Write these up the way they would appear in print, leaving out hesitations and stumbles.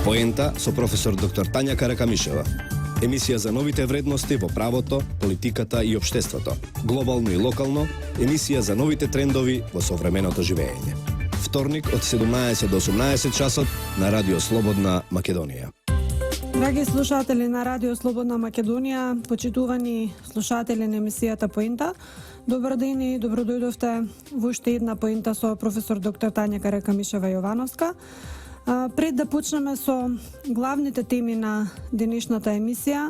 Поента со професор доктор Тања Каракамишева. Емисија за новите вредности во правото, политиката и општеството, глобално и локално, емисија за новите трендови во современото живење. Вторник од 17 до 18 часот на Радио Слободна Македонија. Драги слушатели на Радио Слободна Македонија, почитувани слушатели на емисијата Поента, добар ден и добро дојдовте во уште една поента со професор доктор Тања Каракамишева Јовановска. Пред да почнеме со главните теми на денешната емисија,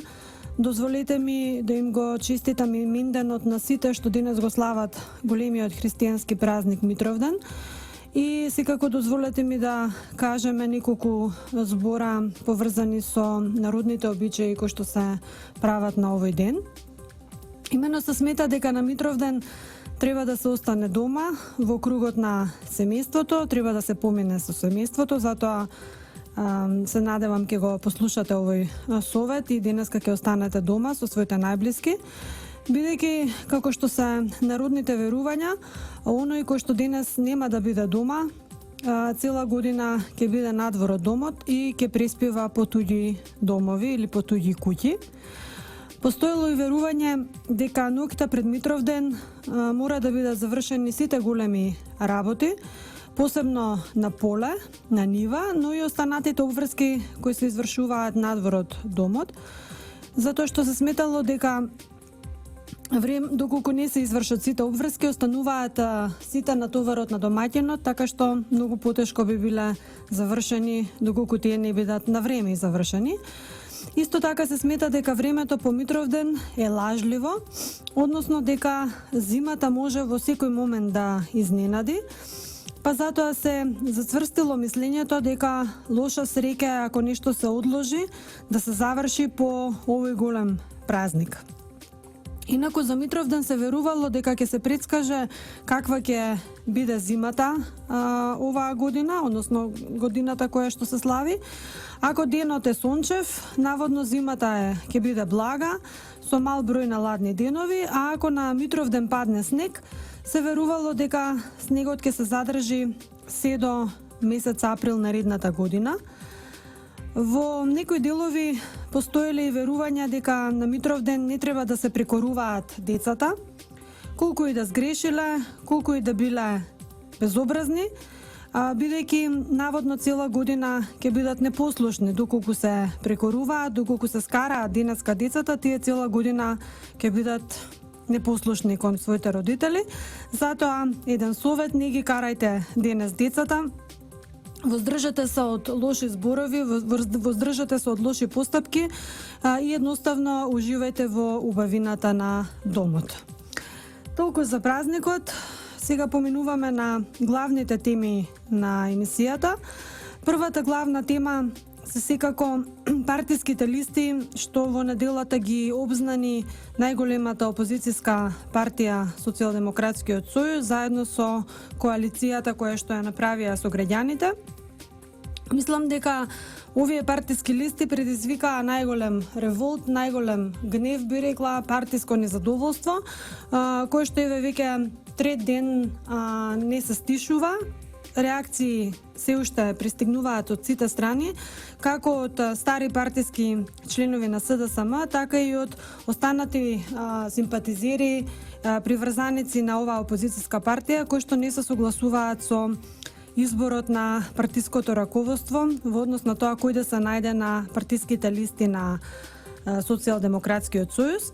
дозволете ми да им го честитам иминденот на сите што денес го слават големиот христијански празник Митровден. И секако дозволете ми да кажеме неколку збора поврзани со народните обичаи кои што се прават на овој ден. Имено се смета дека на Митровден треба да се остане дома, во кругот на семејството, треба да се помине со семејството, затоа се надевам ќе го послушате овој совет и денеска ќе останете дома со своите најблиски, бидејќи како што се народните верувања, оној кој што денес нема да биде дома, цела година ќе биде надвор од домот и ќе преспива по туѓи домови или по туѓи куќи. Постоело и верување дека ноќта пред Митровден мора да бидат завршени сите големи работи, посебно на поле, на нива, но и останатите обврски кои се извршуваат надвор од домот, затоа што се сметало дека доколку не се извршат сите обврски, остануваат сите натоварот на домаќинот, така што многу потешко би биле завршени доколку тие не бидат на време завршени. Исто така се смета дека времето по Митровден е лажливо, односно дека зимата може во секој момент да изненади, па затоа се зацврстило мислењето дека лоша среќа е ако нешто се одложи да се заврши по овој голем празник. Инаку за Митровден се верувало дека ќе се предскаже каква ќе биде зимата оваа година, односно годината која што се слави. Ако денот е сончев, наводно зимата ќе биде блага, со мал број на ладни денови, а ако на Митровден падне снег, се верувало дека снегот ќе се задржи се до месец април наредната година. Во некои делови постоеле и верувања дека на Митровден не треба да се прекоруваат децата, колку и да сгрешиле, колку и да биле безобразни, бидејќи наводно цела година ќе бидат непослушни доколку се прекоруваат, доколку се скараат денеска децата, тие цела година ќе бидат непослушни кон своите родители. Затоа еден совет: не ги карајте денес децата, воздржате се од лоши зборови, воздржате се од лоши постапки и едноставно уживајте во убавината на домот. Толку за празникот. Сега поминуваме на главните теми на емисијата. Првата главна тема се секако партиските листи што во неделата ги обзнани најголемата опозицијска партија Социјалдемократскиот сојуз заедно со коалицијата која што ја направија со граѓаните. Мислам дека овие партиски листи предизвикаа најголем револт, најголем гнев, би рекла, партиско незадоволство, кој што еве веќе трет ден не се стишува. Реакции се уште пристигнуваат од сите страни, како од стари партиски членови на СДСМ, така и од останати симпатизери, приврзаници на оваа опозицијска партија, кои што не се согласуваат со изборот на партиското раководство во однос на тоа кој да се најде на партиските листи на Социјалдемократскиот сојуз.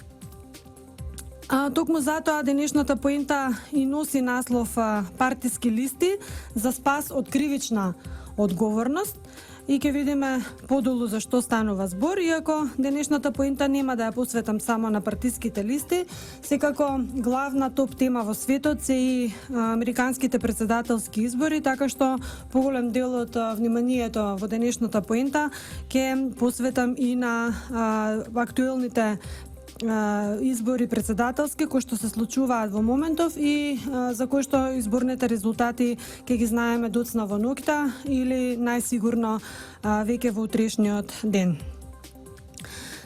Токму затоа денешната поента и носи наслов партиски листи за спас од кривична одговорност и ќе видиме подолу за што станува збор, иако денешната поента нема да ја посветам само на партиските листи, секако главна топ тема во светот се и американските претседателски избори, така што поголем дел од вниманието во денешната поента ќе посветам и на актуелните избори претседателски кои што се случуваат во моментов и за кои што изборните резултати ќе ги знаеме доцна во ноќта или најсигурно веќе во утрешниот ден.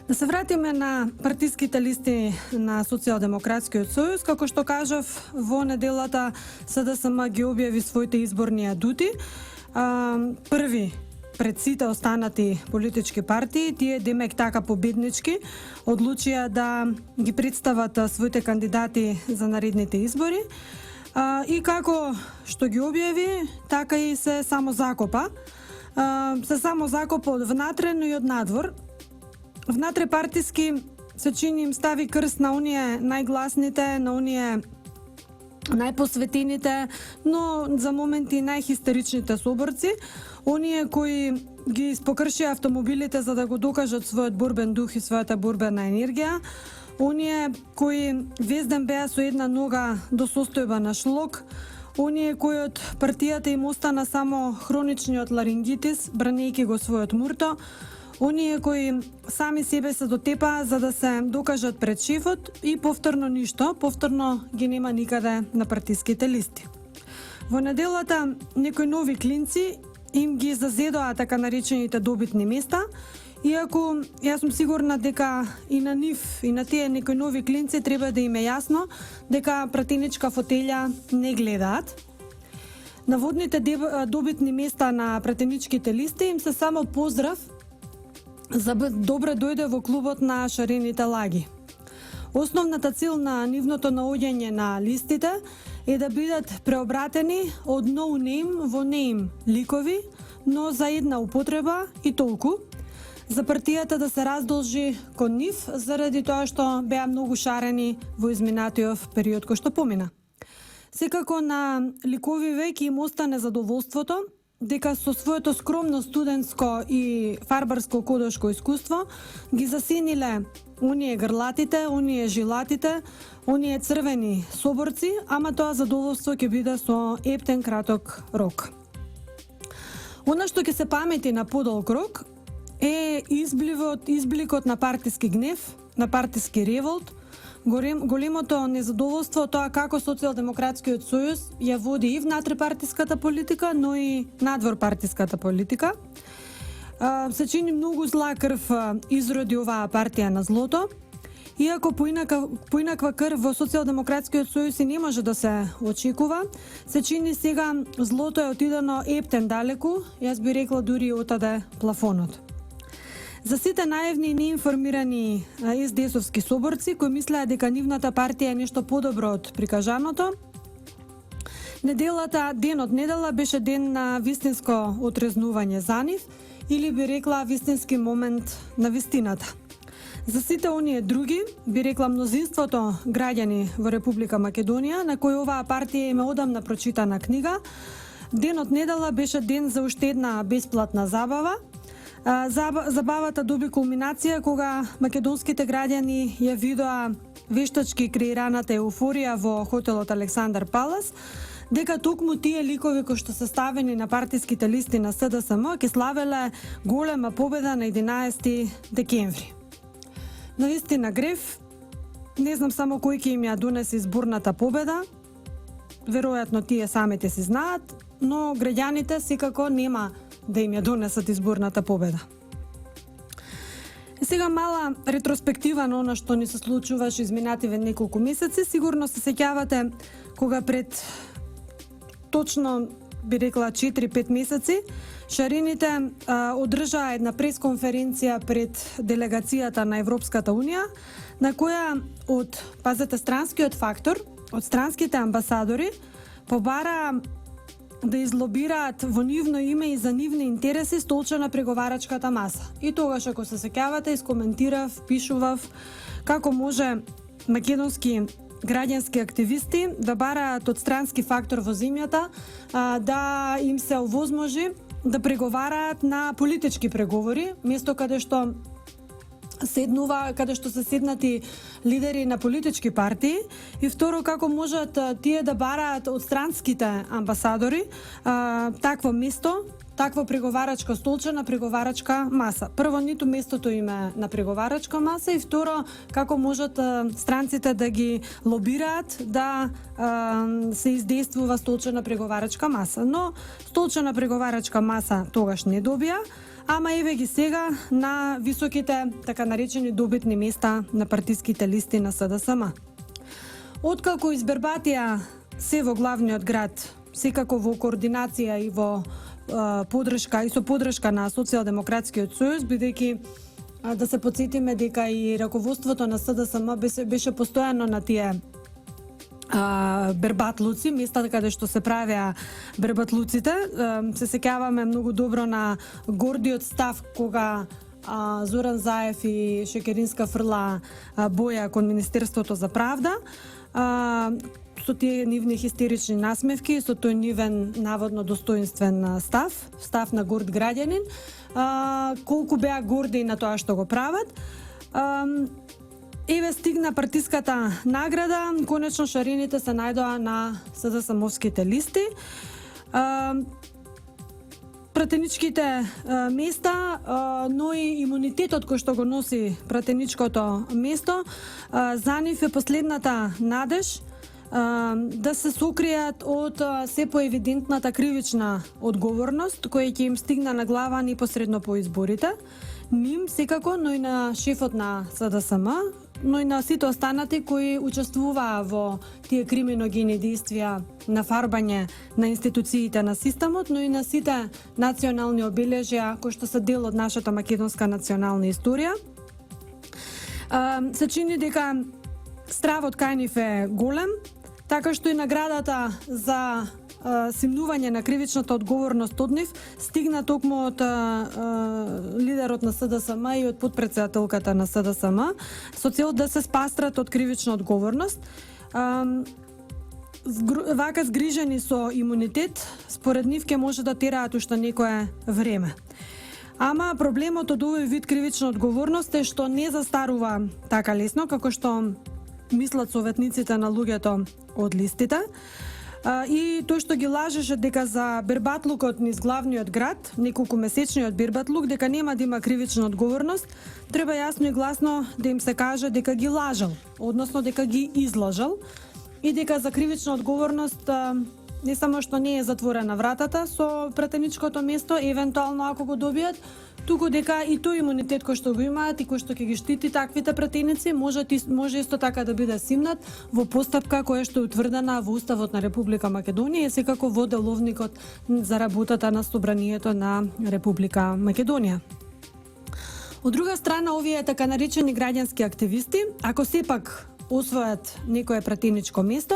Да се вратиме на партиските листи на Социјалдемократскиот сојуз. Како што кажав, во неделата СДСМ ги објави своите изборни адути. Први пред сите останати политички партии, тие демек така победнички одлучија да ги представат своите кандидати за наредните избори. И како што ги објави, така и се само закопа. Се само закопа од внатре, но и од надвор. Внатре партиски се чини им стави крст на оние најгласните, на оние најпосветените, но за моменти најхистеричните соборци, оние кои ги покршија автомобилите за да го докажат својот борбен дух и својата борбена енергија, оние кои везден беа со една нога до состојба на шлок, оние кои од партијата им остана само хроничниот ларингитис, бранејќи го својот мурто, оние кои сами себе се дотепаа за да се докажат пред шефот и повторно ништо, повторно ги нема никаде на партиските листи. Во неделата некои нови клинци им ги зазедоа така наречените добитни места, иако јас сум сигурна дека и на нив и на тие некои нови клинци треба да им е јасно дека пратеничка фотелја не гледаат. Наводните добитни места на пратеничките листи им се само поздрав за добре дојде во клубот на шарените лаги. Основната цел на нивното наоѓање на листите е да бидат преобратени од no name во name ликови, но за една употреба и толку. За партијата да се раздолжи кон нив заради тоа што беа многу шарени во изминатиот период кој што помина. Секако на ликови веќе им остане задоволството дека со своето скромно студентско и фарбарско кодошко искуство ги засениле оние грлатите, оние жилатите, оние црвени соборци, ама тоа задоволство ќе биде со ептен краток рок. Она што ќе се памети на подолг рок е избликот на партиски гнев, на партиски револт, големото незадоволство тоа како Социјалдемократскиот сојуз ја води и внатре партиската политика, но и надвор партиската политика. Се чини многу зла крв изроди оваа партија на злото, иако поинаква крв во Социјалдемократскиот сојуз и не може да се очекува, се чини сега злото е отидено ептен далеку, јас би рекла дури отаде плафонот. За сите наивни и неинформирани СДСовски соборци кои мислеа дека нивната партија е нешто подобро од прикажаното, денот недела беше ден на вистинско отрезнување за нив, или би рекла вистински момент на вистината. За сите оние други, би рекла мнозинството граѓани во Република Македонија, на кои оваа партија има одамна прочитана книга, денот недела беше ден за уште една бесплатна забава. Забавата доби кулминација кога македонските граѓани ја видоа вештачки креираната еуфорија во хотелот Александар Палас, дека токму тие ликови кои што се ставени на партиските листи на СДСМ ќе славеле голема победа на 11 декември. Навистина грев, не знам само кој ќе им ја донесе изборната победа, веројатно тие самите си знаат, но граѓаните секако нема да им ја донесат изборната победа. И сега мала ретроспектива на она што ни се случуваше изминативе неколку месеци. Сигурно се сеќавате кога пред точно би рекла 4-5 месеци шарените одржаа една пресконференција пред делегацијата на Европската Унија, на која од, пазете, странскиот фактор, од странските амбасадори побара да излобираат во нивно име и за нивни интереси столчена преговарачката маса. И тогаш, ако се сеќавате, искоментирав, пишував како може македонски граѓански активисти да бараат од странски фактор во земјата да им се овозможи да преговараат на политички преговори, место каде што се седнати лидери на политички партии, и второ како можат тие да бараат од странските амбасадори такво место, таква преговарачка столчена преговарачка маса. Прво, ниту местото им е на преговарачка маса, и второ, како можат странците да ги лобираат да се издействува столчена преговарачка маса. Но столчена преговарачка маса тогаш не добија, ама еве ги сега на високите, така наречени добитни места на партиските листи на СДСМ. Откако избербатија се во главниот град, секако во координација и во подршка и со подршка на Социјалдемократскиот сојуз, бидејќи да се потсетиме дека и раководството на СДСМ беше постојано на тие бербатлуци, места каде што се правеа бербатлуците. Се сеќаваме многу добро на гордиот став кога Зоран Заев и Шекеринска фрла боја кон Министерството за правда, со тие нивни хистерични насмевки, со тој нивен наводно достоинствен став на горд граѓанин, колку беа горди на тоа што го прават. Еве стигна партиската награда, конечно шарените се најдоа на СДСМовските листи. Пратеничките места, но и имунитетот кој што го носи пратеничкото место, за нив е последната надеж да се сокријат од се поевидентната кривична одговорност која ќе им стигна на глава непосредно по изборите. Ним секако, но и на шефот на СДСМ, но и на сите останати кои учествуваа во тие криминогени действија на фарбање на институциите на системот, но и на сите национални обележја кои што се дел од нашата македонска национална историја. Се чини дека стравот кај нив е голем, така што и наградата за симнување на кривичната одговорност од нив стигна токму од лидерот на СДСМ и од подпредседателката на СДСМ со цел да се спастрат од кривична одговорност. Вака згрижени со имунитет, според нив ќе може да тераат уште некое време. Ама проблемот од овој вид кривична одговорност е што не застарува така лесно како што мислат советниците на луѓето од листите. И тој што ги лажеше дека за бербатлукот низ главниот град, неколку месечниот бербатлук, дека нема да има кривична одговорност, треба јасно и гласно да им се каже дека ги лажал, односно дека ги излажал и дека за кривична одговорност не само што не е затворена вратата со пратеничкото место, евентуално ако го добијат, туку дека и тој имунитет кој што го имаат и кој што ќе ги штити таквите пратеници може исто така да биде симнат во постапка која што е утврдена во Уставот на Република Македонија и секако во деловникот за работата на Собранието на Република Македонија. Од друга страна, овие така наречени граѓански активисти, ако сепак освојат некое пратеничко место,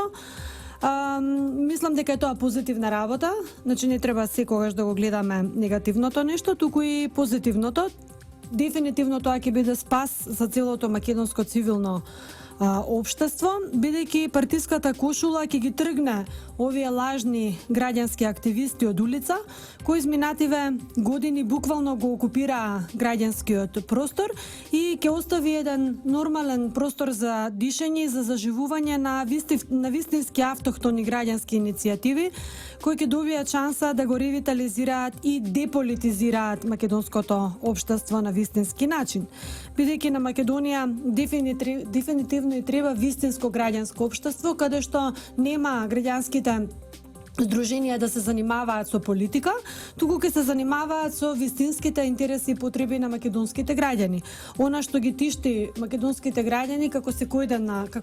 мислам дека е тоа позитивна работа, значи не треба секогаш да го гледаме негативното нешто, туку и позитивното. Дефинитивно тоа ќе биде спас за целото македонско цивилно општество, бидејќи партиската кошула ќе ги тргне овие лажни граѓански активисти од улица, кои изминативе години буквално го окупираа граѓанскиот простор и ќе остави еден нормален простор за дишење и за заживување на вистински автохтони граѓански иницијативи, кои ќе добијат шанса да го ревитализираат и деполитизираат македонското општество на вистински начин. Бидејќи на Македонија дефинитивно и треба вистинско граѓанско општество, каде што нема граѓанските здруженија да се занимаваат со политика, туку ќе се занимаваат со вистинските интереси и потреби на македонските граѓани. Она што ги тишти македонските граѓани како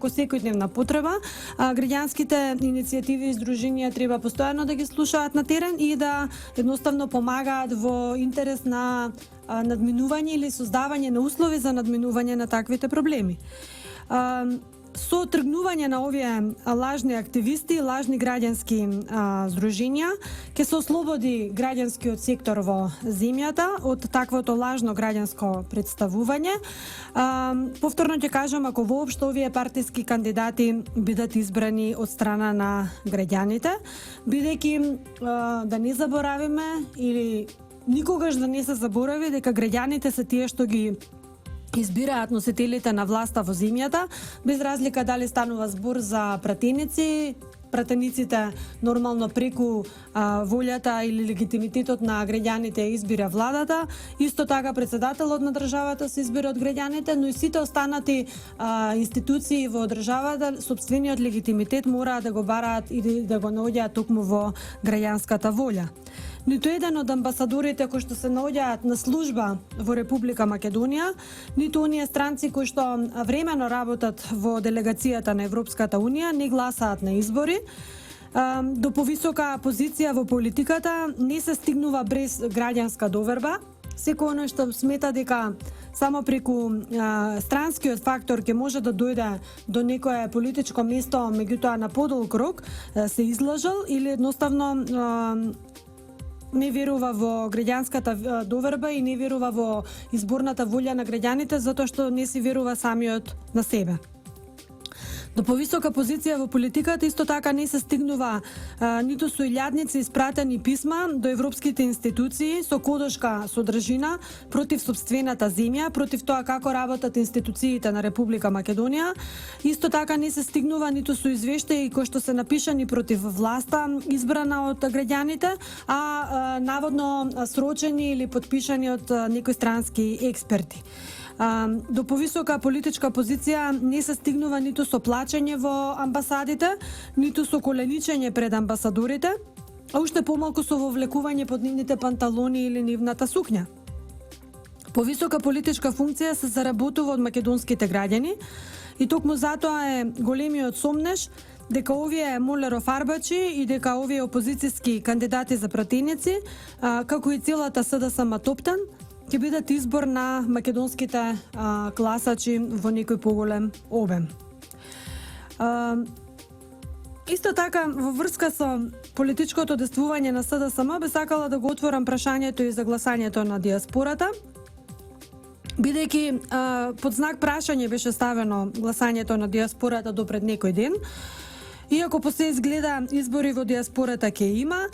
секојдневна потреба, граѓанските иницијативи и здруженија треба постојано да ги слушаат на терен и да едноставно помагаат во интерес на надминување или создавање на услови за надминување на таквите проблеми. Со тргнување на овие лажни активисти, лажни граѓански здруженја, ќе се ослободи граѓанскиот сектор во земјата од таквото лажно граѓанско представување. Повторно ќе кажам, ако воопшто овие партиски кандидати бидат избрани од страна на граѓаните, бидејќи да не заборавиме или никогаш да не се заборави дека граѓаните се тие што ги избираат носителите на власта во земјата, без разлика дали станува збор за пратеници, пратениците нормално преку волјата или легитимитетот на граѓаните избира владата, исто така председателот на државата се избира од граѓаните, но и сите останати институции во државата, сопствениот легитимитет мора да го бараат или да го наоѓаат токму во граѓанската волја. Ниту еден од амбасадорите кои што се наоѓаат на служба во Република Македонија, ниту оние странци кои што времено работат во делегацијата на Европската Унија не гласаат на избори. до повисока позиција во политиката не се стигнува без граѓанска доверба. Секој оној што смета дека само преку странскиот фактор ќе може да дојде до некое политичко место, меѓутоа на подолг рок, се излажал или едноставно не верува во граѓанската доверба и не верува во изборната волја на граѓаните, затоа што не си верува самиот на себе. До повисока позиција во политиката исто така не се стигнува ниту со илјадници испратени писма до европските институции со кодошка содржина против сопствената земја, против тоа како работат институциите на Република Македонија. Исто така не се стигнува ниту со извештаи кои што се напишани против власта избрана од граѓаните, а наводно срочени или подпишани од некои странски експерти. До повисока политичка позиција не се стигнува ниту со плачење во амбасадите, ниту со коленичење пред амбасадорите, а уште помалку со вовлекување под нивните панталони или нивната сукња. Повисока политичка функција се заработува од македонските граѓани и токму затоа е големиот сомнеш дека овие молерофарбачи и дека овие опозицијски кандидати за пратеници, како и целата СДСМ Топтан, ќе бидат избор на македонските гласачи во некој поголем обем. Исто така, во врска со политичкото действување на СДСМ, би сакала да го отворам прашањето и за гласањето на диаспората, бидејќи под знак прашање беше ставено гласањето на диаспората до пред некој ден. Иако по се изгледа избори во диаспората ќе има,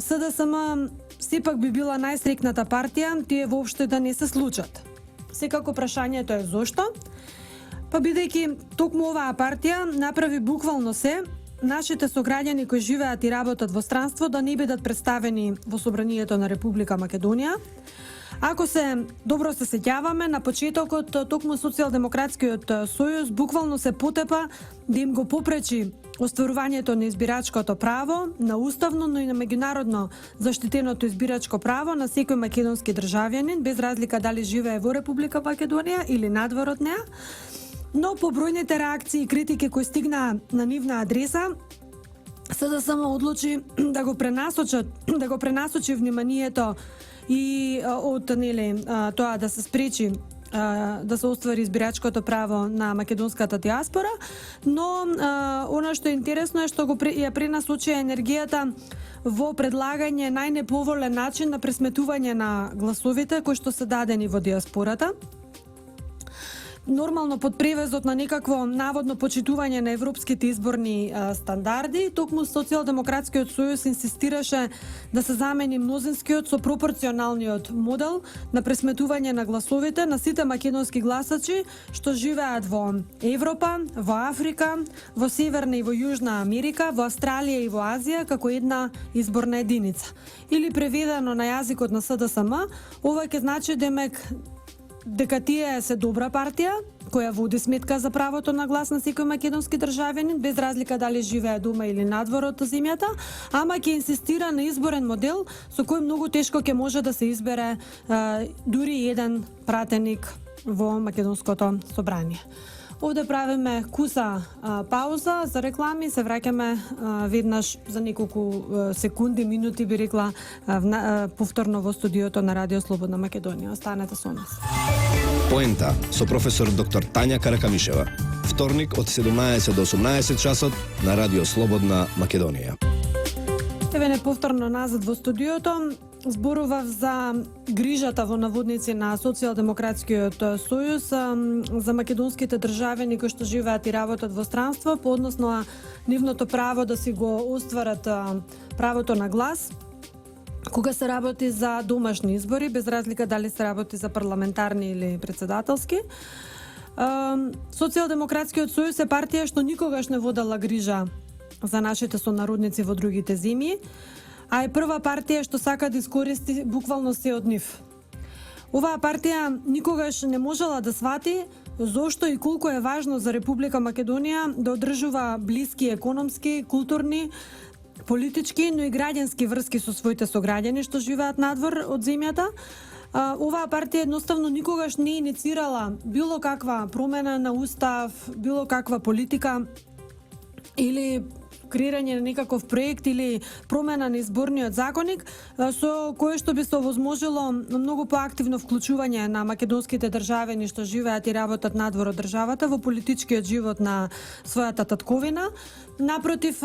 СДСМ сепак би била најстрикната партија тие воопште да не се случат. Секако прашањето е зошто? Па бидејќи токму оваа партија направи буквално се нашите сограѓани кои живеат и работат во странство да не бидат представени во Собранието на Република Македонија. Ако се добро се сеќаваме, на почетокот токму Социјалдемократскиот сојуз буквално се потепа да им го попречи остварувањето на избирачкото право, на уставно, но и на меѓународно заштитеното избирачко право на секој македонски државјанин, без разлика дали живее во Република Македонија или надвор од неа. Но по бројните реакции и критики кои стигнаа на нивна адреса, СДСМ одлучи да го пренасочи вниманието и од тоа да се спречи да се оствари избирачкото право на македонската диаспора, но она што е интересно е што ја пренасочи енергијата во предлагање најнеповолен начин на пресметување на гласовите кои што се дадени во диаспората. Нормално под превезот на некакво наводно почитување на европските изборни стандарди, токму Социјалдемократскиот сојуз инсистираше да се замени мнозинскиот со пропорционалниот модел на пресметување на гласовите на сите македонски гласачи што живеат во Европа, во Африка, во Северна и во Јужна Америка, во Австралија и во Азија како една изборна единица. Или преведено на јазикот на СДСМ, ова ќе значи дека тие се добра партија, која води сметка за правото на глас на секој македонски државјанин, без разлика дали живее дома или надвор од земјата, ама ќе инсистира на изборен модел со кој многу тешко ќе може да се избере дури еден пратеник во македонското собрание. Овде правиме куса пауза за реклами, се враќаме веднаш за неколку секунди, минути би рекла, повторно во студиото на Радио Слободна Македонија. Останете со нас. Поента со професор доктор Тања Каракамишева. Вторник од 17 до 18 часот на Радио Слободна Македонија. Еве не повторно назад во студиото. Зборував за грижата во наводници на Социјалдемократскиот сојуз за македонските државјани кои што живеат и работат во странство, по однос на нивното право да си го остварат правото на глас кога се работи за домашни избори, без разлика дали се работи за парламентарни или председателски. Социјалдемократскиот сојуз е партија што никогаш не водела грижа за нашите сонародници во другите земји, а е прва партија што сака да искористи буквално се од нив. Оваа партија никогаш не можела да свати зошто и колку е важно за Република Македонија да одржува блиски економски, културни, политички, но и граѓански врски со своите сограѓани што живеат надвор од земјата. Оваа партија едноставно никогаш не иницирала било каква промена на устав, било каква политика или креирање на некаков проект или промена на изборниот законник со кое што би се овозможило многу поактивно вклучување на македонските државени што живеат и работат надвор од државата во политичкиот живот на својата татковина. Напротив,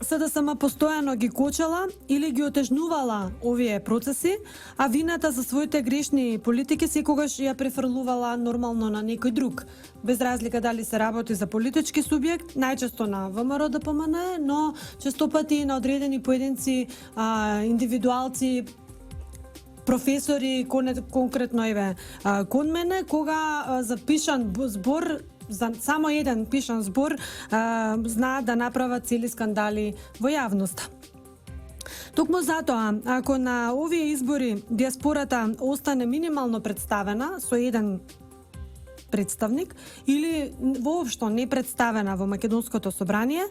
СДСМ постојано ги кочела или ги отежнувала овие процеси, а вината за своите грешни политики секогаш ја префрлувала нормално на некој друг, без разлика дали се работи за политички субјект, најчесто на ВМРО ДПМН, но честопати и на одредени поединци, индивидуалци, професори, конкретно еве кон мене, кога запишан збор, за само еден пишан збор, знаат да направат цели скандали во јавноста. Токму затоа, ако на овие избори диаспората остане минимално представена со еден представник или воопшто не представена во Македонското собрание,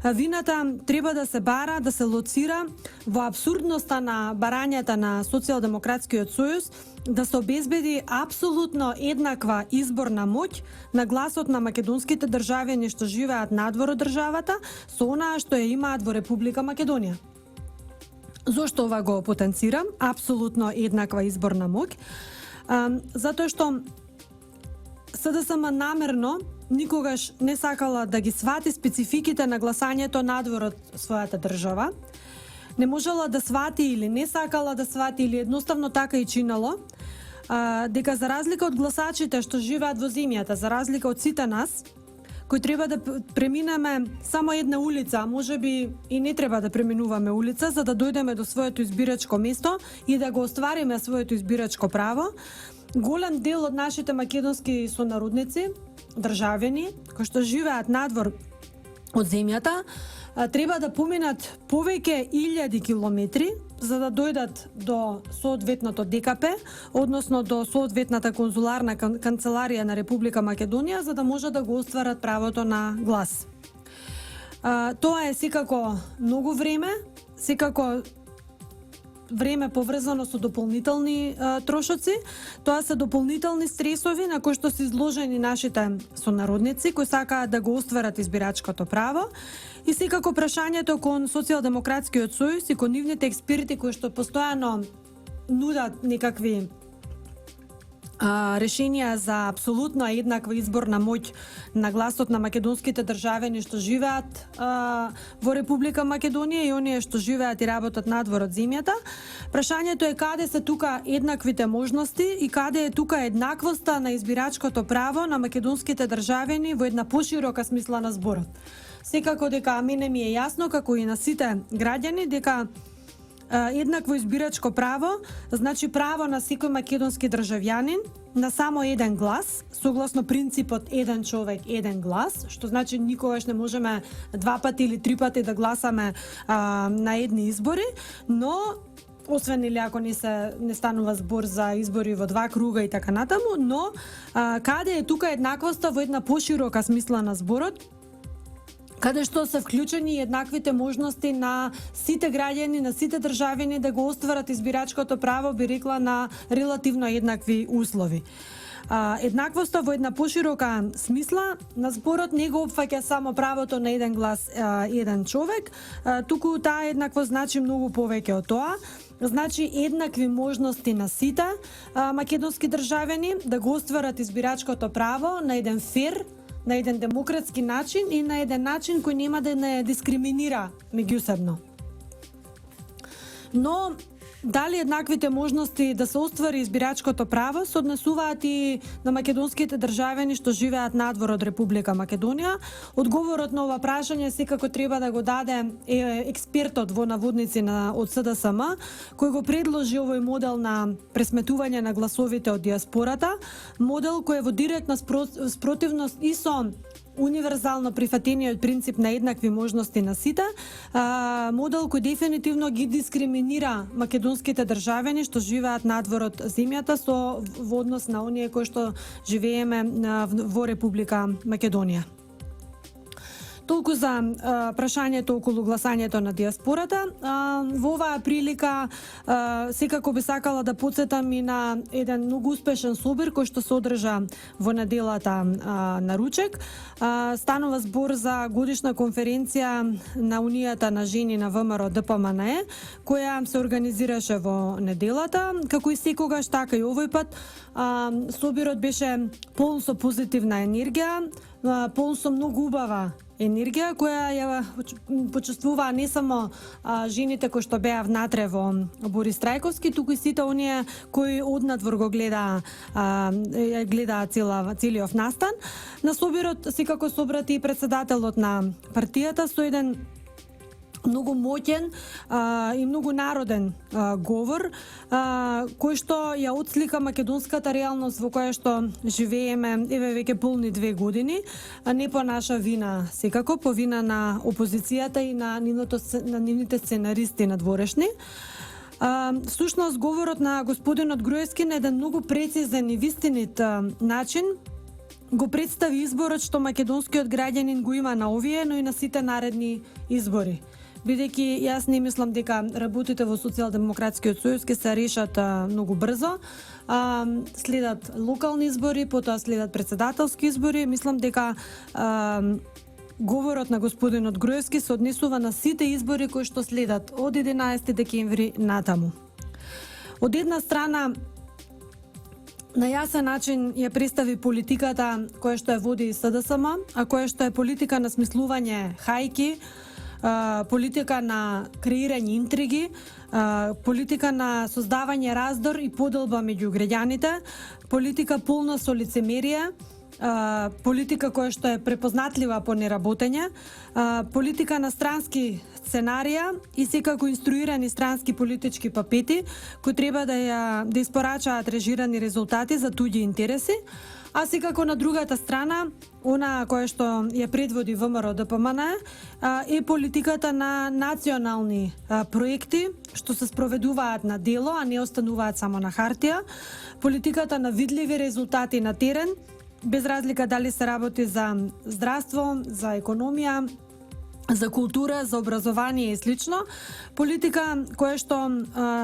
вината треба да се бара, да се лоцира во апсурдноста на барањата на Социјалдемократскиот сојуз да се обезбеди апсолутно еднаква изборна моќ на гласот на македонските државјани што живеат надвор од државата со онаа што ја имаат во Република Македонија. Зошто ова го потенцирам? Апсолутно еднаква изборна моќ. Затоа што СДСМ намерно никогаш не сакала да ги свати спецификите на гласањето надвор од својата држава. Не можела да свати или не сакала да свати или едноставно така и чинало, дека за разлика од гласачите што живеат во земјата, за разлика од сите нас, кои треба да преминеме само една улица, а можеби и не треба да преминуваме улица за да дојдеме до своето избирачко место и да го оствариме своето избирачко право, голем дел од нашите македонски сонародници, државјани, кои што живеат надвор од земјата, треба да поминат повеќе илјади километри за да дојдат до соодветното ДКП, односно до соодветната конзуларна канцеларија на Република Македонија, за да може да го остварат правото на глас. Тоа е секако многу време, секако време поврзано со дополнителни трошоци. Тоа се дополнителни стресови на кои што се изложени нашите сонародници кои сакаат да го остварат избирачкото право. И секако прашањето кон Социјалдемократскиот сојуз и кон нивните експерти кои што постојано нудат некакви решенија за апсолутно еднаква изборна моќ на гласот на македонските државјани што живеат во Република Македонија и оние што живеат и работат надвор од земјата. Прашањето е каде се тука еднаквите можности и каде е тука еднаквоста на избирачкото право на македонските државјани во една поширока смисла на зборот. Секако дека мене ми е јасно, како и на сите граѓани, дека еднакво избирачко право значи право на секој македонски државјанин на само еден глас, согласно принципот еден човек, еден глас, што значи никогаш не можеме два пати или три пати да гласаме на едни избори, но освен или ако не станува збор за избори во два круга и така натаму, но каде е тука еднаквоста во една поширока смисла на зборот, каде што се вклучени еднаквите можности на сите граѓани, на сите државјани да го остварат избирачкото право, би рекла на релативно еднакви услови. Еднаквоста во една поширока смисла на зборот не го опфаќа само правото на еден глас еден човек, туку таа еднаквост значи многу повеќе од тоа. Значи еднакви можности на сите македонски државјани да го остварат избирачкото право на еден фер, на еден демократски начин и на еден начин кој нема да не дискриминира меѓусебно. Но дали еднаквите можности да се оствари избирачкото право се однесуваат и на македонските државјани што живеат надвор од Република Македонија? Одговорот на ова прашање секако треба да го даде експертот во наводници од СДСМ, кој го предложи овој модел на пресметување на гласовите од диаспората, модел кој е во директна спротивност и со универзално прифатениот принцип на еднакви можности на сите, модел кој дефинитивно ги дискриминира македонските државјани што живеат надвор од земјата во однос на оние кои што живееме во Република Македонија. толку за прашањето околу гласањето на диаспората. Во оваа прилика секако би сакала да потсетам и на еден многу успешен собир кој што се одржа во неделата на ручек. Станува збор за годишна конференција на Унијата на жени на ВМРО ДПМНЕ, која се организираше во неделата. Како и секогаш, така и овој пат, собирот беше полн со позитивна енергија, полн со многу убава енергија која ја почувствуваа не само жените кои што беа внатре во Борис Трајковски, туку и сите оние кои однадвор го гледаа целиот настан. На собирот секако собрати и председателот на партијата со еден многу моќен и многу народен говор, кој што ја отслика македонската реалност во која што живееме еве веќе полни 2 години, не по наша вина секако, по вина на опозицијата и на нивните сценаристи надворешни. Всушност, говорот на господинот Груевски на еден многу прецизен и вистинит начин го представи изборот што македонскиот граѓанин го има на овие, но и на сите наредни избори. Бидејќи јас не мислам дека работите во Социјалдемократскиот сојуз ќе се решат многу брзо. Следат локални избори, потоа следат председателски избори. Мислам дека говорот на господинот Груевски се однесува на сите избори кои што следат од 11 декември натаму. Од една страна, на јасен начин ја представи политиката која што ја води СДСМ, а која што е политика на смислување хајки, политика на креирање интриги, политика на создавање раздор и поделба меѓу граѓаните, политика полна со лицемерие, политика која што е препознатлива по неработење, политика на странски сценарија и секако инструирани странски политички папети кои треба да испорачаат режирани резултати за туѓи интереси, а секако на другата страна, она која што ја предводи ВМРО ДПМНЕ, е политиката на национални проекти што се спроведуваат на дело, а не остануваат само на хартија, политиката на видливи резултати на терен, без разлика дали се работи за здравство, за економија, за култура, за образование и слично, политика која што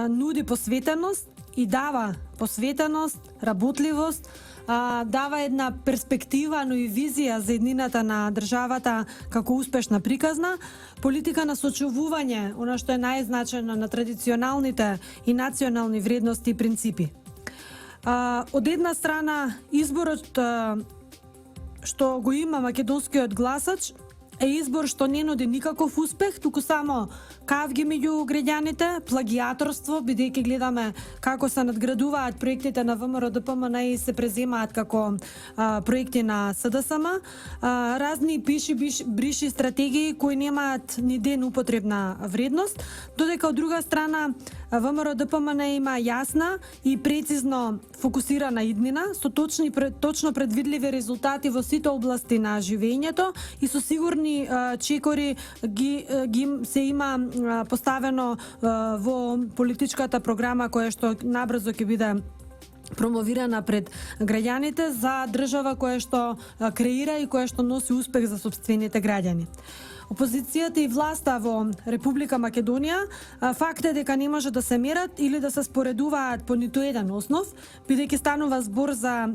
нуди посветеност и дава посветеност, работливост, дава една перспектива, но и визија за еднината на државата како успешна приказна, политика на сочувување, она што е најзначајно на традиционалните и национални вредности и принципи. Од една страна, изборот што го има македонскиот гласач е избор што не нуди никаков успех, туку само кавги меѓу граѓаните, плагиаторство, бидејќи гледаме како се надградуваат проектите на ВМРО ДПМНЕ и се преземаат како проекти на СДСМ, разни пиши-бриши стратегии кои немаат ни ден употребна вредност, додека од друга страна ВМРО ДПМНЕ има јасна и прецизно фокусирана иднина со точно предвидливи резултати во сите области на живењето и со сигурни чекори се има поставено во политичката програма која што набрзо ќе биде промовирана пред граѓаните за држава која што креира и која што носи успех за сопствените граѓани. Опозицијата и власта во Република Македонија факт е дека не може да се мерат или да се споредуваат по ниту еден основ, бидејќи станува збор за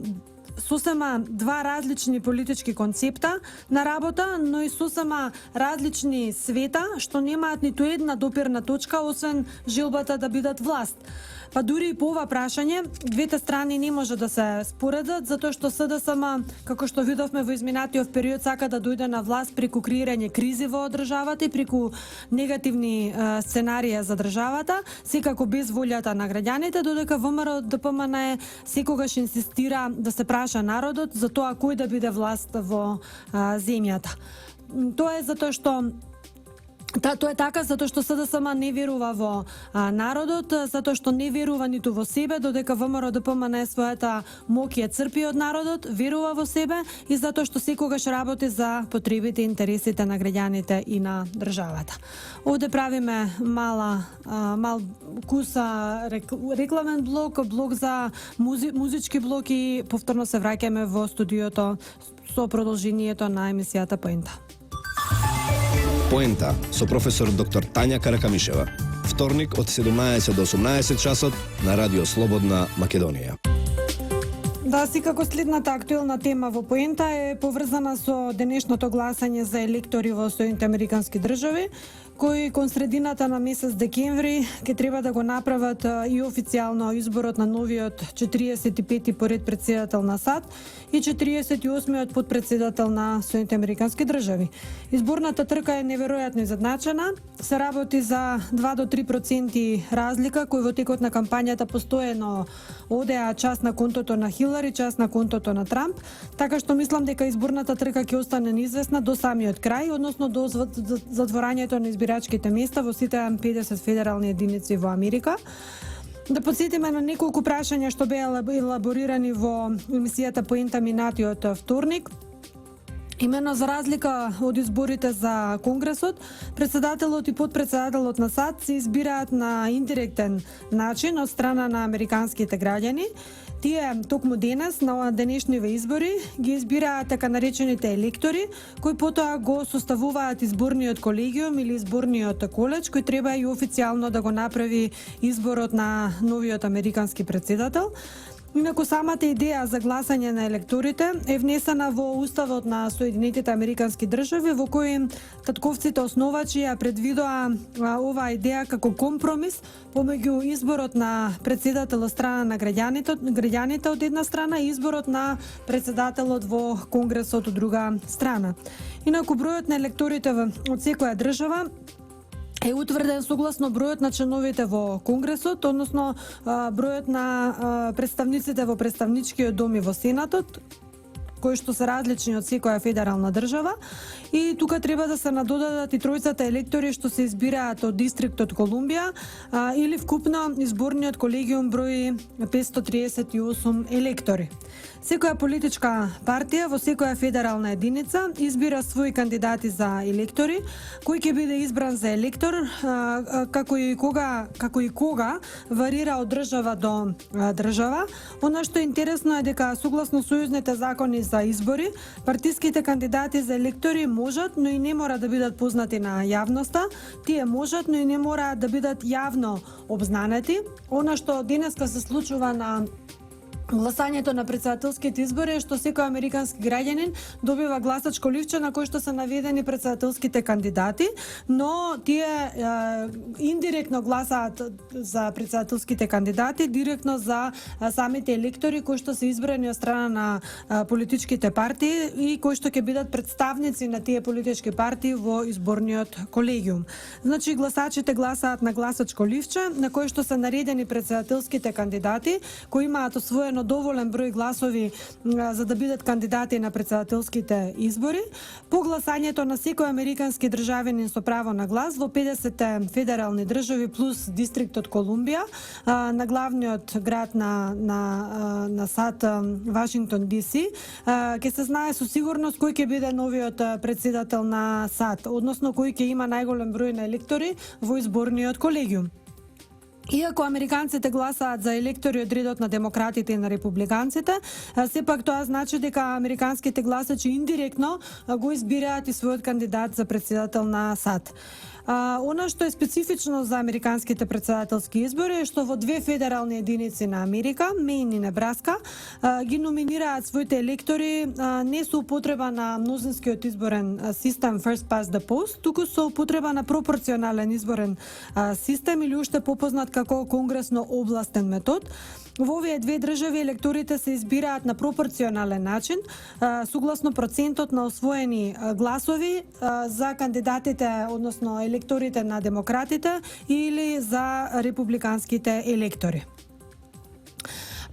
сосема два различни политички концепта на работа, но и сосема различни света што немаат ниту една допирна точка освен желбата да бидат власт. Па дури и по ова прашање, двете страни не може да се споредат, затоа што СДСМ, како што видовме во изминатиот период, сака да дојде на власт преку креирање кризи во државата и преку негативни сценарија за државата, секако без волјата на граѓаните, додека ВМРО ДПМНЕ секогаш инсистира да се праша народот за тоа кој да биде власт во земјата. Тоа е затоа што Тоа е така затоа што СДСМ не верува во народот, затоа што не верува ниту во себе, додека ВМРО ДПМНЕ својата моќ ја црпи од народот, верува во себе и затоа што секогаш работи за потребите и интересите на граѓаните и на државата. Овде правиме мал куса рекламен блок за музички блок и повторно се враќаме во студиото со продолжението на емисијата Поента. Поента со професор доктор Тања Каракамишева. Вторник од 17 до 18 часот на Радио Слободна Македонија. Да, секако следната актуелна тема во Поента е поврзана со денешното гласање за електори во Соединените Американски држави, кои кон средината на месец декември ќе треба да го направат и официјално изборот на новиот 45-ти поред председател на САД и 48-миот подпредседател на Соединените Американски држави. Изборната трка е неверојатно изедначена, се работи за 2 до 3% разлика кои во текот на кампањата постојано одеа част на контото на Хилари, част на контото на Трамп, така што мислам дека изборната трка ќе остане неизвестна до самиот крај, односно до затворањето на избирачките места во сите 50 федерални единици во Америка. Да подсетиме на неколку прашања што беа елаборирани во емисијата Поента минатиот вторник. Имено за разлика од изборите за Конгресот, председателот и подпредседателот на САД се избираат на индиректен начин од страна на американските граѓани. Тие токму денес на денешниве избори ги избираат така наречените електори, кои потоа го составуваат изборниот колегиум или изборниот коледж, кој треба и официјално да го направи изборот на новиот американски председател. Инаку самата идеја за гласање на електорите е внесена во Уставот на Соединетите Американски држави, во кој татковците основачи ја предвидоа оваа идеја како компромис помеѓу изборот на председател од страна на граѓаните од една страна и изборот на председателот во Конгресот од друга страна. Инаку бројот на електорите од секоја држава е утврден согласно бројот на членовите во Конгресот, односно бројот на представниците во представничкиот дом и во Сенатот, кои што се различни од секоја федерална држава, и тука треба да се надодадат и тројцата електори што се избираат од Дистриктот Колумбија, или вкупно изборниот колегиум брои 538 електори. Секоја политичка партија во секоја федерална единица избира своји кандидати за електори, кој ќе биде избран за електор, како и кога варира од држава до држава. Она што е интересно е дека согласно сојузните закони за избори, партиските кандидати за електори можат, но и не мора да бидат познати на јавноста. Тие можат, но и не мора да бидат јавно обзнанети. Она што денеска се случува на гласањето на председателските избори е што секој американски граѓанин добива гласачко ливче на кој што се наведени председателските кандидати, но тие индиректно гласаат за председателските кандидати, директно за самите електори кои што се избрани од страна на политичките партии и кои што ќе бидат представници на тие политички партии во изборниот колегиум. Значи гласачите гласаат на гласачко ливче на кој што се наредени председателските кандидати кои имаат освоено доволен број гласови за да бидат кандидати на председателските избори. По гласањето на секој американски државјанин со право на глас во 50 федерални држави плюс Дистриктот Колумбија, на главниот град на САД Вашингтон ДС, ќе се знае со сигурност кој ќе биде новиот председател на САД, односно кој ќе има најголем број на електори во изборниот колегиум. Иако американците гласаат за електори од редот на демократите и на републиканците, сепак тоа значи дека американските гласачи индиректно го избираат и својот кандидат за председател на САД. Она што е специфично за американските председателски избори е што во две федерални единици на Америка, Мејн и Небраска, ги номинираат своите електори не со употреба на мнозинскиот изборен систем First Past the Post, туку со употреба на пропорционален изборен систем или уште попознат како конгресно-областен метод. Во овие две држави електорите се избираат на пропорционален начин, согласно процентот на освоени гласови за кандидатите, односно електорите на демократите или за републиканските електори.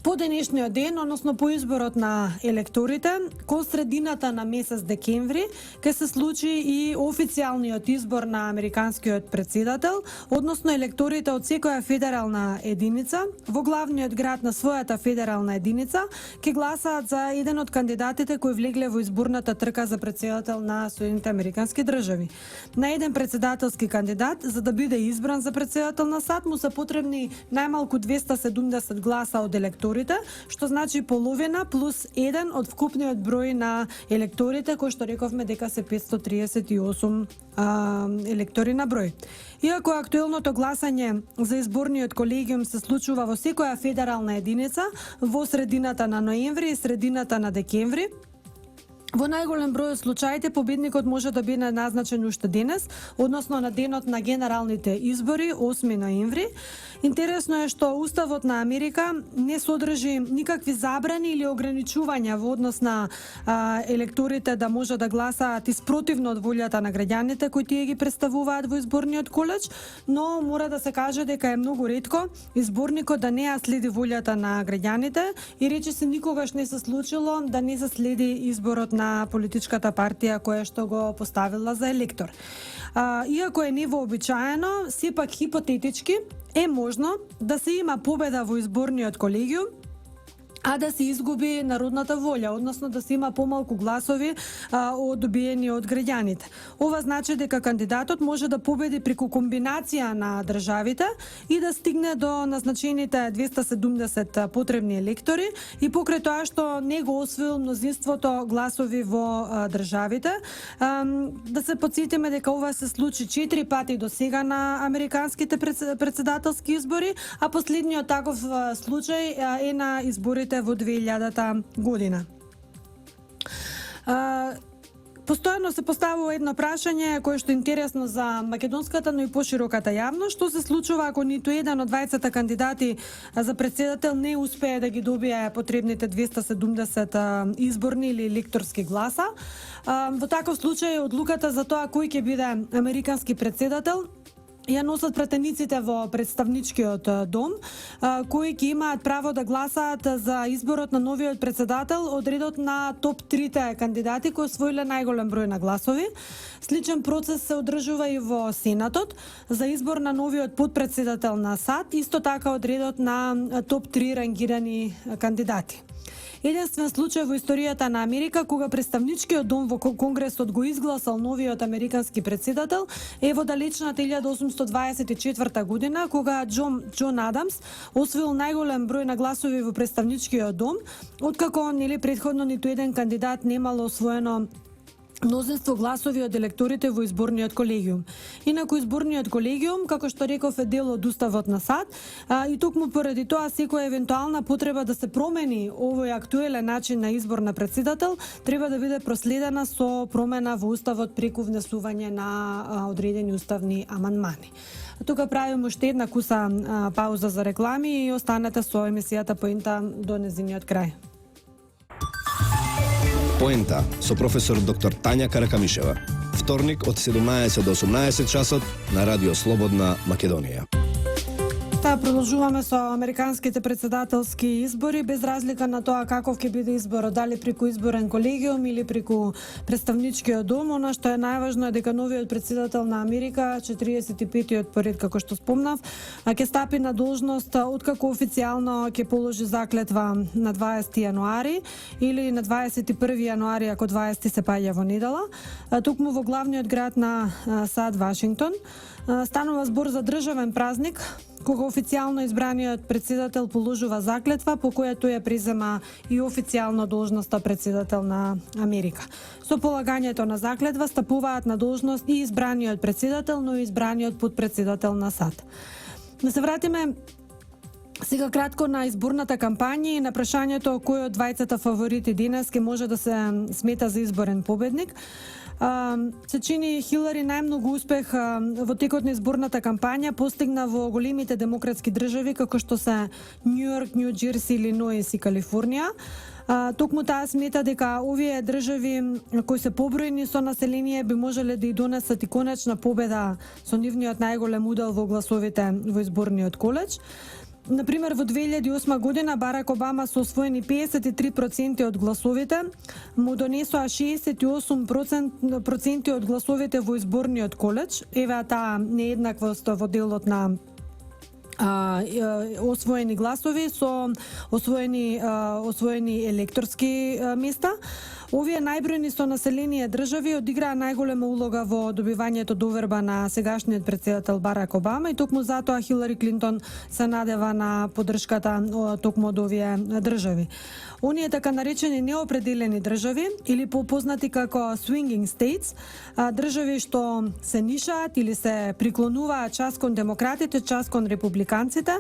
По денешниот ден, односно по изборот на електорите, кон средината на месец декември, ќе се случи и официјалниот избор на американскиот председател, односно електорите од секоја федерална единица во главниот град на својата федерална единица ќе гласаат за еден од кандидатите кои влегле во изборната трка за председател на Соединените Американски држави. На еден председателски кандидат, за да биде избран за председател на САД, му се потребни најмалку 270 гласа од електорите, електорите, што значи половина плюс 1 од вкупниот број на електорите, кој што рековме дека се 538 електори на број. Иако актуелното гласање за изборниот колегиум се случува во секоја федерална единица во средината на ноември и средината на декември, во најголем број од случаите победникот може да биде назначен уште денес, односно на денот на генералните избори, 8 ноември. Интересно е што Уставот на Америка не содржи никакви забрани или ограничувања во однос на електорите да може да гласаат испротивно од волјата на граѓаните кои тие ги представуваат во изборниот колеж, но мора да се каже дека е многу ретко изборникот да не ја следи волјата на граѓаните и рече се никогаш не се случило да не се следи изборот на политичката партија која што го поставила за електор. Иако е невообичаено, сепак хипотетички е можно да се има победа во изборниот колегиум, а да се изгуби народната волја, односно да се има помалку гласови добиени од граѓаните. Ова значи дека кандидатот може да победи преку комбинација на државите и да стигне до назначените 270 потребни електори и покрај тоа што не го освоил мнозинството гласови во државите. Да се потсетиме дека ова се случи 4 пати до сега на американските председателски избори, а последниот таков случај е на изборите во 2000 година. Постојано се поставува едно прашање кое што е интересно за македонската, но и пошироката јавност, што се случува ако ниту еден од двајцата кандидати за председател не успее да ги добие потребните 270 изборни или електорски гласа. Во таков случај одлуката за тоа кој ќе биде американски председател ја носат пратениците во представничкиот дом, кои ќе имаат право да гласаат за изборот на новиот председател од редот на топ 3 кандидати кои освоиле најголем број на гласови. Сличен процес се одржува и во Сенатот за избор на новиот потпредседател на САД, исто така од редот на топ 3 рангирани кандидати. Единствен случај во историјата на Америка кога представничкиот дом во Конгресот го изгласал новиот американски председател е во далечната 1824 година кога Џон Адамс освоил најголем број на гласови во представничкиот дом, откако претходно ниту еден кандидат немало освоено мнозинство гласови од електорите во изборниот колегиум. Инаку изборниот колегиум, како што реков, е дел од Уставот на САД и токму поради тоа секоја евентуална потреба да се промени овој актуелен начин на избор на председател треба да биде проследена со промена во Уставот преку внесување на одредени уставни амандмани. Тука правиме уште една куса пауза за реклами и останете со емисијата Поента до незиниот крај. Поента со професор доктор Тања Каракамишева. Вторник од 17 до 18 часот на Радио Слободна Македонија. Продолжуваме со американските председателски избори, без разлика на тоа каков ќе биде изборот, дали преку изборен колегиум или преку представничкиот дом. Она што е најважно е дека новиот председател на Америка, 45-тиот поред како што спомнав, ќе стапи на должност откако официјално ќе положи заклетва на 20 јануари или на 21 јануари ако 20 се паѓа во недела, токму во главниот град на САД Вашингтон. Станува збор за државен празник, кога официјално избраниот председател положува заклетва по која тој ја презема и официјално должноста председател на Америка. Со полагањето на заклетва стапуваат на должност и избраниот председател, но и избраниот потпредседател на САД. Да се вратиме сега кратко на изборната кампања и на прашањето кој од двајцата фаворити денес ке може да се смета за изборен победник. Се чини Хилари најмногу успех во текот на изборната кампања постигна во големите демократски држави како што се Њујорк, Њу Џерси, Илиноис и Калифорнија. Токму таа смета дека овие држави кои се побројни со население би можеле да и донесат и конечна победа со нивниот најголем удел во гласовите во изборниот колеж. Например, во 2008 година Барак Обама со освоени 53% од гласовите, му донесоа 68% од гласовите во изборниот колеж. Еве таа нееднаквост во делот на освоени гласови со освоени електорски места. Овие најбројни со население држави одиграа најголема улога во добивањето доверба на сегашниот претседател Барак Обама и токму затоа Хилари Клинтон се надева на поддршката токму од овие држави. Оние така наречени неопределени држави или попознати како swinging states, држави што се нишаат или се приклонуваат час кон демократите, час кон републиканците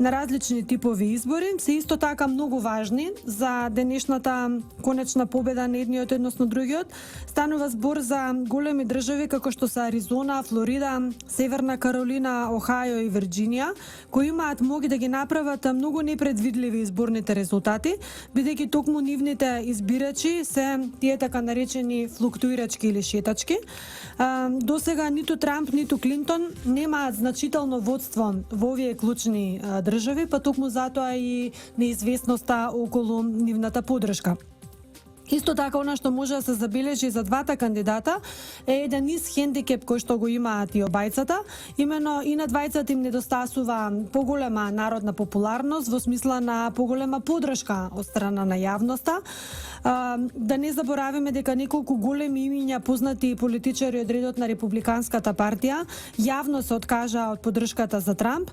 на различни типови избори, се исто така многу важни за денешната конечна победа на едниот односно другиот. Станува збор за големи држави како што се Аризона, Флорида, Северна Каролина, Охајо и Вирџинија, кои имаат моги да ги направат многу непредвидливи изборните резултати, бидејќи токму нивните избирачи се тие така наречени флуктуирачки или шетачки. До сега ниту Трамп, ниту Клинтон немаат значително водство во овие клучни држави, па токму затоа и неизвестноста околу нивната поддршка. Исто така, она што може да се забележи за двата кандидата е еден низ хендикеп кој што го имаат и обајцата. Имено и на двајцата им недостасува поголема народна популарност во смисла на поголема поддршка од страна на јавноста. Да не забораваме дека неколку големи имиња познати политичари од редот на републиканската партија јавно се откажа од поддршката за Трамп,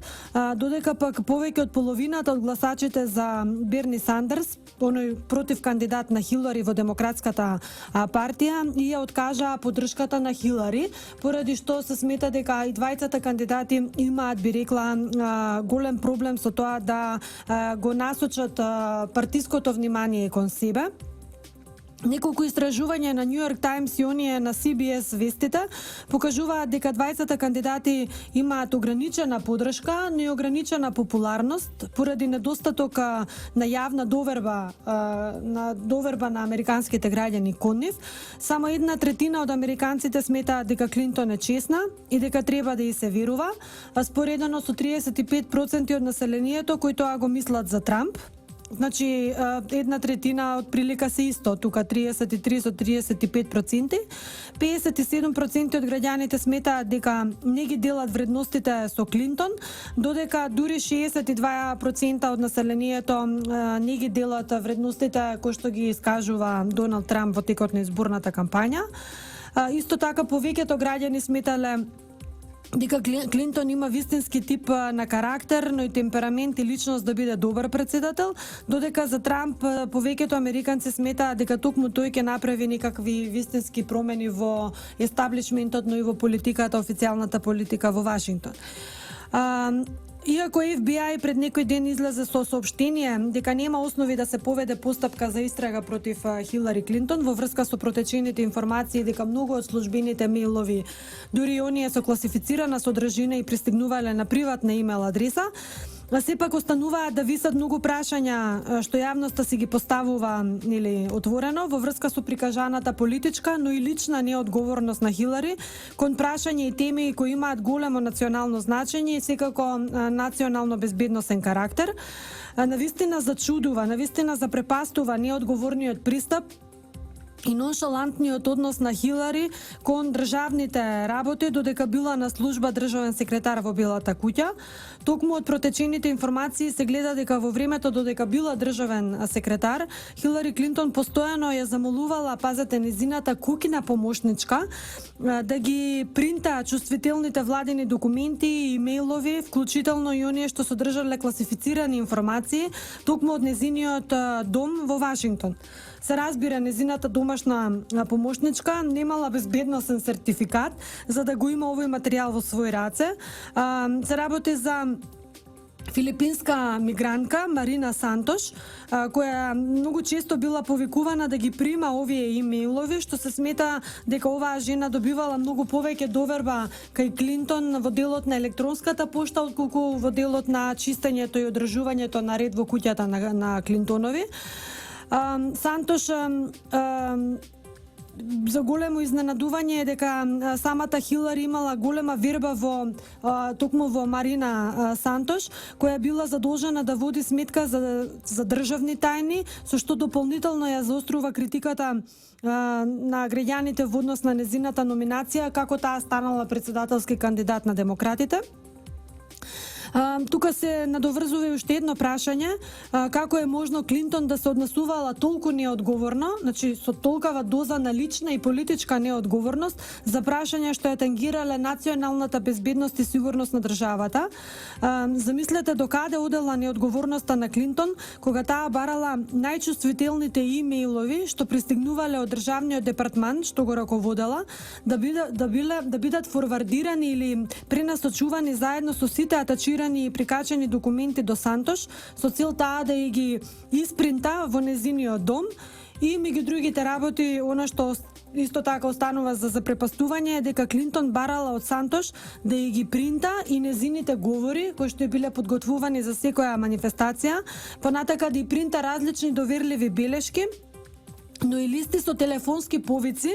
додека пак повеќе од половината од гласачите за Берни Сандерс, оној против кандидат на Хилари во демократската партија, и ја откажа поддршката на Хилари, поради што се смета дека и двајцата кандидати имаат, би рекла, голем проблем со тоа да го насочат партиското внимание кон себе. Неколку истражувања на Нью Йорк Таймс и оние на CBS вестите покажуваат дека двајцата кандидати имаат ограничена поддршка, но и ограничена популарност поради недостаток на јавна доверба на американските граѓани кон нив. Само 1/3 од американците сметаат дека Клинтон е чесна и дека треба да ѝ се верува, споредено со 35% од населението кои тоа го мислат за Трамп. Значи, 1/3 од прилика се исто, тука 33 со 35%. 57% од граѓаните сметаат дека не ги делат вредностите со Клинтон, додека дури 62% од населението не ги делат вредностите кои што ги искажува Доналд Трамп во текот на изборната кампања. Исто така, повеќето граѓани сметале дека Клинтон има вистински тип на карактер, но и темперамент и личност да биде добар председател, додека за Трамп повеќето американци сметаат дека токму тој ќе направи некакви вистински промени во естаблишментот, но и во политиката, официјалната политика во Вашингтон. Иако FBI пред некој ден излезе со соопштение дека нема основи да се поведе постапка за истрага против Хилари Клинтон во врска со протечените информации дека многу од службените мејлови, дури оние со класифицирана содржина, и пристигнувале на приватна имейл адреса, сепак остануваат да висат многу прашања што јавноста си ги поставува или отворено во врска со прикажаната политичка, но и лична неодговорност на Хилари кон прашања и теми кои имаат големо национално значење и секако национално безбедносен карактер. Навистина зачудува, навистина запрепастува неодговорниот пристап и ноншалантниот однос на Хилари кон државните работи додека била на служба државен секретар во Белата куќа. Токму од протечените информации се гледа дека во времето додека била државен секретар, Хилари Клинтон постојано ја замолувала, пазете, незината кукина помошничка да ги принта чувствителните владени документи и имејлови, вклучително и оние што содржале класифицирани информации, токму од незиниот дом во Вашингтон. Се разбира, незината домашна помошничка немала безбедносен сертификат за да го има овој материјал во свој раце. Се работи за филипинска мигрантка Марина Сантош, која многу често била повикувана да ги прима овие имејлови, што се смета дека оваа жена добивала многу повеќе доверба кај Клинтон во делот на електронската пошта отколку во делот на чистењето и одржувањето на ред во куќата на Клинтонови. Сантош за големо изненадување е дека самата Хилари имала голема верба токму во Марина Сантош, која била задолжена да води сметка за државни тајни, со што дополнително ја заострува критиката на граѓаните во однос на незината номинација, како таа станала председателски кандидат на демократите. Тука се надоврзува и уште едно прашање, како е можно Клинтон да се однесувала толку неодговорно, значи со толкава доза на лична и политичка неодговорност за прашања што ја тангирале националната безбедност и сигурност на државата. Замислете докаде одела неодговорноста на Клинтон кога таа барала најчувствителните имејлови што пристигнувале од државниот департман што го раководела да бидат форвардирани или пренасочувани заедно со сите атачирани и прикачени документи до Сантош со цел таа да ги испринта во незиниот дом. И меѓу другите работи, она што исто така останува за запрепастување е дека Клинтон барала од Сантош да ги принта и незините говори кои што биле подготвувани за секоја манифестација, понатака да ги принта различни доверливи белешки, но и листи со телефонски повици,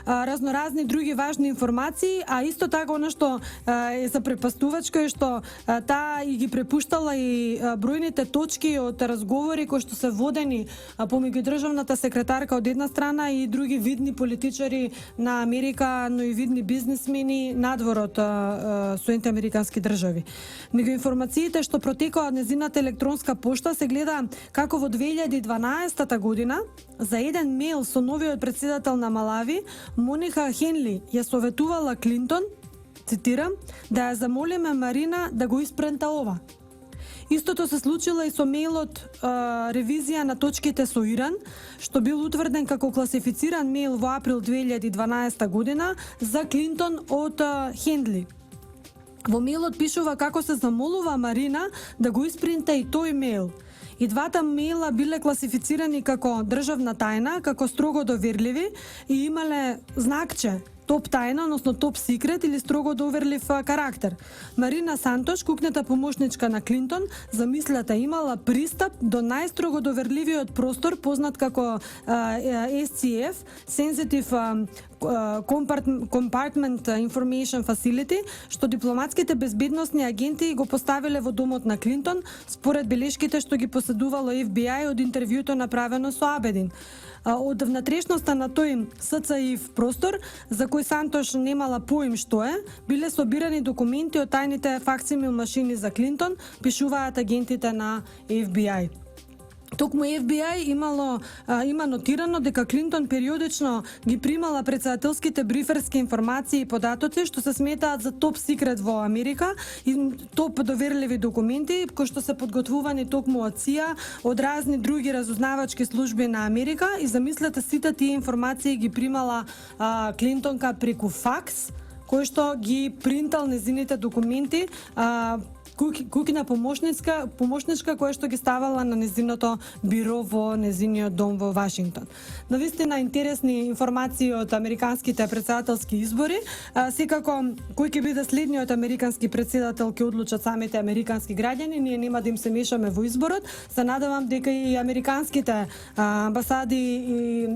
разноразни други важни информации, а исто така она што е запрепастувачко е што таа и ги препуштала и бројните точки од разговори кои што се водени помеѓу државната секретарка од една страна и други видни политичари на Америка, но и видни бизнисмени надвор од Соединените американски држави. Меѓу информациите што протекоа од незината електронска пошта се гледа како во 2012 година за еден мејл со новиот председател на Малави, Моника Хенли ја советувала Клинтон, цитирам, да ја замолиме Марина да го испринта ова. Истото се случило и со мејлот ревизија на точките со Иран, што бил утврден како класифициран мејл во април 2012 година за Клинтон од Хенли. Во мејлот пишува како се замолува Марина да го испринта и тој мејл. И двата мејла биле класифицирани како државна тајна, како строго доверливи и имале знакче топ тајна, односно топ секрет или строго доверлив карактер. Марина Сантош, кукната помошничка на Клинтон, замислата имала пристап до најстрого доверливиот простор познат како SCF, Sensitive Compartment Information Facility, што дипломатските безбедносни агенти го поставиле во домот на Клинтон, според белешките што ги поседувало FBI од интервјуто направено со Абедин. Од внатрешноста на тој СЦИФ простор, за кој Сантош немала поим што е, биле собирани документи од тајните факсимил машини за Клинтон, пишуваат агентите на FBI. Токму FBI има нотирано дека Клинтон периодично ги примала председателските бриферски информации и податоци што се сметаат за топ секрет во Америка и топ доверливи документи кои што се подготвувани токму од CIA, од разни други разузнавачки служби на Америка и замислете сите тие информации ги примала Клинтонка преку факс кој што ги принтал незините документи кукина помошничка која што ги ставала на незиното биро во незиниот дом во Вашингтон. Навистина интересни информации од американските председателски избори. Секако кој ќе биде следниот американски председател ќе одлучат самите американски граѓани, ние нема да им се мешаме во изборот. Се надевам дека и американските амбасади и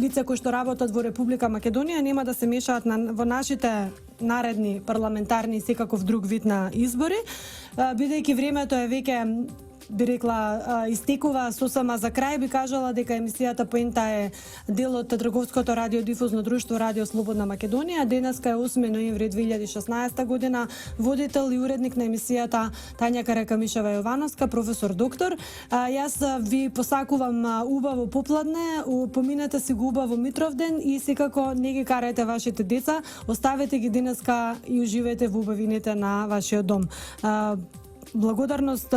лица кои што работат во Република Македонија нема да се мешаат во нашите наредни парламентарни и секаков друг вид на избори, бидејќи времето е веќе би рекла истекува сосема за крај, би кажала дека емисијата Поента е дел од Трговското радиодифузно друштво Радио Слободна Македонија. Денеска е 8 ноември 2016 година. Водител и уредник на емисијата Тања Каракамишева Јовановска, професор доктор. Јас ви посакувам убаво попладне, поминете си го убаво Митровден и секако не ги карајте вашите деца, оставете ги денеска и уживајте во убавините на вашиот дом. Благодарност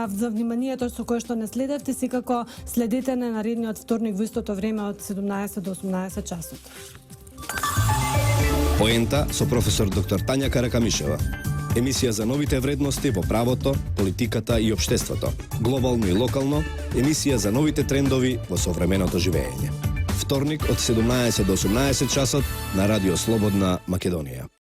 за вниманието со кое што не следевте, секако следете на наредниот вторник во истото време од 17 до 18 часот. Поента со професор доктор Тања Каракамишева. Емисија за новите вредности во правото, политиката и општеството. Глобално и локално, емисија за новите трендови во современото живење. Вторник од 17 до 18 часот на Радио Слободна Македонија.